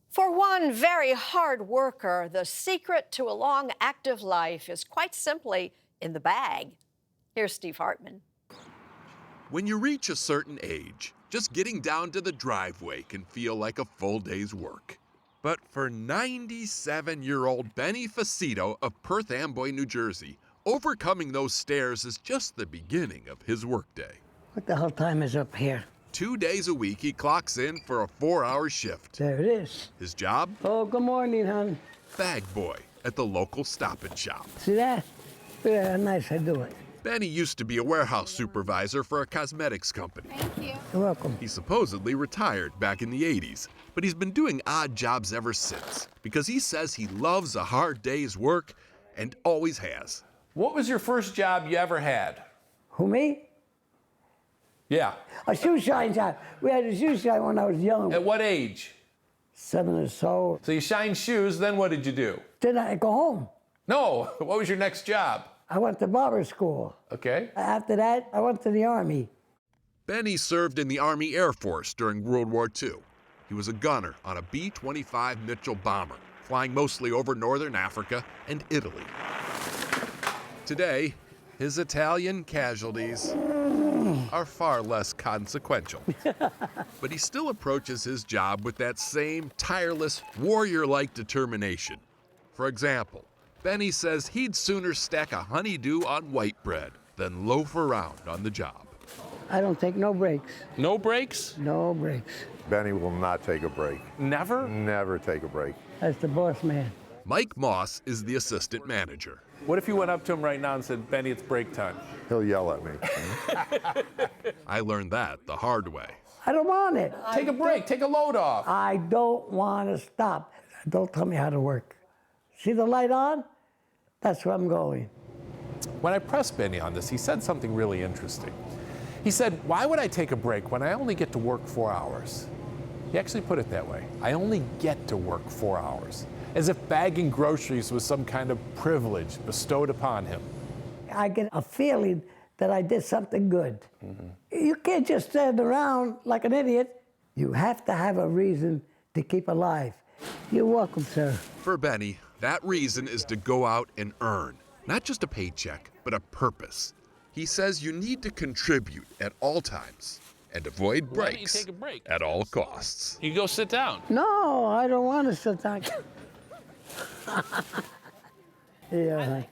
For one very hard worker, the secret to a long, active life is quite simply in the bag. Here's Steve Hartman. When you reach a certain age, just getting down to the driveway can feel like a full day's work. But for 97-year-old Benny Ficeto of Perth Amboy, New Jersey, overcoming those stairs is just the beginning of his workday. What the hell time is up here? 2 days a week, he clocks in for a 4-hour shift. There it is. His job? Oh, good morning, hon. Bag boy at the local Stop and Shop. See that? Look at how nice I do it. Benny used to be a warehouse supervisor for a cosmetics company. Thank you. You're welcome. He supposedly retired back in the 80s, but he's been doing odd jobs ever since because he says he loves a hard day's work and always has. What was your first job you ever had? Who, me? Yeah. A shoe shine job. We had a shoe shine when I was young. At what age? 7 or so. So you shined shoes, then what did you do? Then I go home. No, what was your next job? I went to barber school. Okay. After that, I went to the Army. Benny served in the Army Air Force during World War II. He was a gunner on a B-25 Mitchell bomber, flying mostly over northern Africa and Italy. Today, his Italian casualties are far less consequential. But he still approaches his job with that same tireless, warrior-like determination. For example, Benny says he'd sooner stack a honeydew on white bread than loaf around on the job. I don't take no breaks. No breaks? No breaks. Benny will not take a break. Never? Never take a break. That's the boss man. Mike Moss is the assistant manager. What if you went up to him right now and said, Benny, it's break time? He'll yell at me. I learned that the hard way. I don't want it. Take a break, take a load off. I don't want to stop. Don't tell me how to work. See the light on? That's where I'm going. When I pressed Benny on this, he said something really interesting. He said, why would I take a break when I only get to work 4 hours? He actually put it that way. I only get to work 4 hours. As if bagging groceries was some kind of privilege bestowed upon him. I get a feeling that I did something good. You can't just stand around like an idiot. You have to have a reason to keep alive. You're welcome, sir. For Benny, that reason is to go out and earn, not just a paycheck, but a purpose. He says you need to contribute at all times and avoid Why don't you breaks take a break? at all costs. You go sit down. No, I don't want to sit down. Yeah.